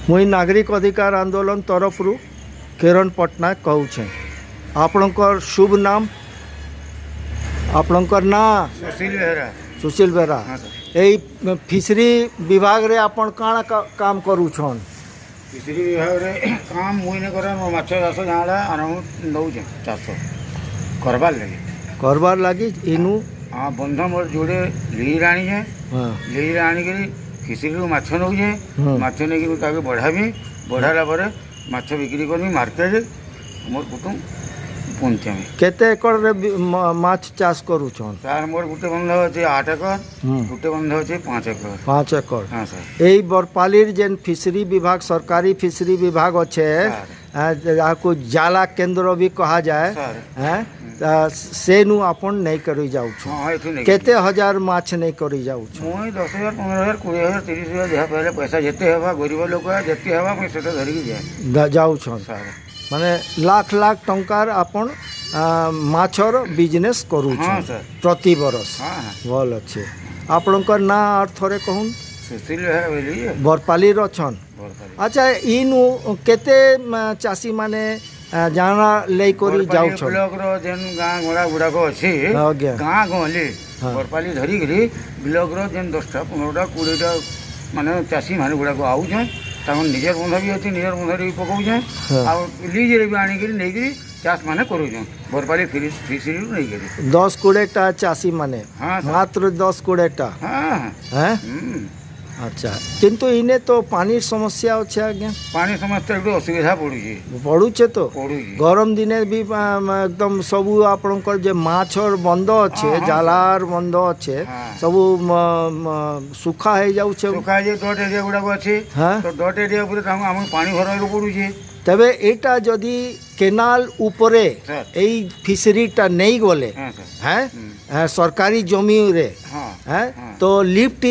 मुई नागरिक अधिकार आंदोलन तरफ किरण पट्टनायक कहूँ आपणकर शुभ नाम आपणकर ना सुशील बेहरा। सुशील बेहरा हाँ सर। यही फिशरी विभाग रे आपण काଣା काम करू छन फिशरी विभाग रे काम मुई ने करे मो माछ चाष जाड़ा अराउंड नौचे चाष करबार लगी इनु हाँ बंध मोर जोड़े लीज आनी है लीज आनिक फिशरी माछ नौचे माछ नहीं ताके बढ़ाबी बढ़ाला पर माछ बिक्री करमी मार्केट मोर कुटुम पहुँचे केते एकड़ रे माछ चाष करू छन सर मोर गुटे बंध अच्छे 8 एकड़ गुटे बंध अच्छे 5 एकड़ 5 एकड़। हाँ सर। यही बरपालीर जेन फिशरी विभाग सरकारी फिशरी विभाग अच्छे आपको जाला केंद्र भी कहा जाए हैं से नु आपन नहीं करी जाऊ छ केते हजार माछ नहीं करी जाऊ छ मोय 10,000 15,000 20,000 30,000 जहाँ पहले पैसा जेते हवा गरीब लोक जेते हवा मैं सेटा धरिक जाए जाऊ छ माने लाख लाख टंकार आपन माछर बिजनेस करू छ प्रति बरस भल अच्छे आपनकर ना अर्थरे कहून सुशील बेहरा बोली बरपाली रछन। अच्छा इनु केते चासी माने जाना ले करी जाऊ छ ब्लॉक रो जेन गां गोड़ा गुड़ा को अछि गां गली बरपाली धरी गरी ब्लॉक रो जेन 10टा 15टा 20टा माने चासी माने गुड़ा को आउ छ तमन निजर बंध भी अछि निजर बंध रे पकौ छ आ लीज रे भी आनी गरी नै गरी चाष माने करू छ बरपाली फिशरी नै गरी 10-20 टा चासी माने मात्र 10-20 टा हैं अच्छा किंतु इने तो पानी समस्या अच्छे आज्ञा पानी समस्या एक असुविधा पड़ुचे तो गरम दिने भी एकदम सबू आपणकर जे माछर बंद अच्छे जालार बंद अच्छे सबू सुखा है जाऊ छे सुखा जे डट एरिया गुडा को अछि तो डट एरिया ऊपर हम पानी भरवाई पड़ुचे तबे एटा जदि केनाल उपरे एई फिशरीटा नहीं गले हैं सरकारी जमी रे हैं तो लिफ्ट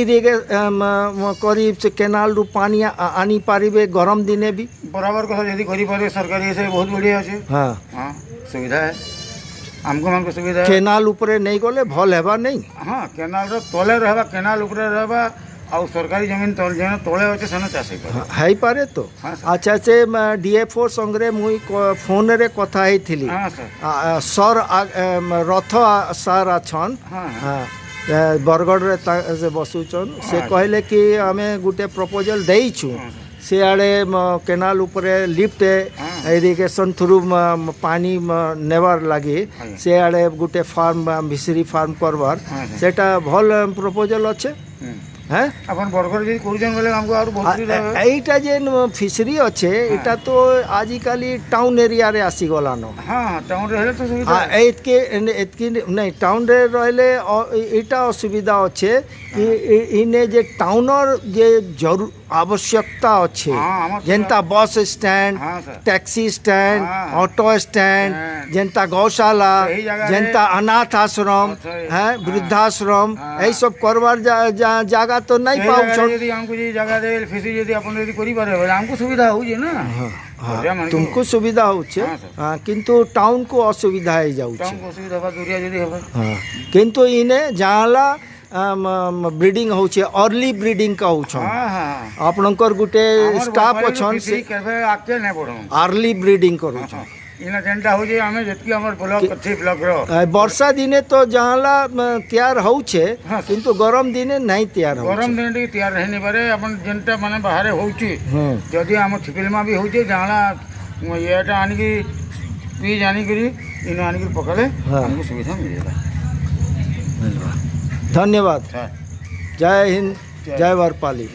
करी से केनाल रु पानी आनी पारिबे गरम दिने भी बराबर कथा यदि करि पारे सरकारी से बहुत बढ़िया अछि हां सुविधा है हमको मन को सुविधा केनाल उपरे नहीं गले भल हेबा नहीं हां केनाल रो तले रहबा केनाल उपरे रहबा आउ सरकारी जमीन तले तले अच्छे सेन चाष है पारे तो अच्छा से डीएफओ संगे मुई फोन रे कथा हेथिली सर रथ सर अछन बरगढ़ रे से बसुचन से कहले कि आमे गुटे प्रपोजल देइछु से आड़े केनाल उपरे लिफ्ट इरिगेशन थ्रू पानी नेवार लगी से आड़े गुटे फार्म फिशरी फार्म करवार सेटा भल प्रपोजल अच्छे हैं अपन बरगढ़ जे करूजन बोले हमको और बहुत एटा जे फिशरी अच्छे एटा तो आजिकाली टाउन एरिया रे आसी गला न हां टाउन रे हेले तो सुविधा एतकी नहीं टाउन रे रहले एटा असुविधा अच्छे कि इने जे टाउनर जे जरूर आवश्यकता अच्छे जनता bus stand taxi stand auto stand जनता गौशाला जनता अनाथ आश्रम है वृद्धाश्रम यही सब करवार जगह तो नहीं पाऊ यदि हमको ये जगह दे फिशरी यदि अपन यदि करि पारे बोले हमको सुविधा हो जे ना तुमको सुविधा होचे किंतु टाउन को असुविधा है जाऊ टाउन को सुविधा बा दुरिया यदि हेबा किंतु इने जाला ब्रीडिंग होचे अर्ली ब्रीडिंग का होछ आपनकर गुटे स्टाफ अछन से करबे आके नै पड़ो अर्ली ब्रीडिंग करू छ इना जेंटा हो जे हमें जतकी हमर ब्लॉक कथि ब्लॉक रो वर्षा दिने तो जाला तैयार होचे किंतु गरम दिने नहीं तैयार हो गरम दिने तैयार रहने पारे अपन जेंटा माने बाहर होची जदी हम छिपिलमा भी होचे जाला येटा आनी की पी जानी करी इना आनी की पकड़े हमको सुविधा मिलेगा। धन्यवाद जय हिंद जय बरपाली।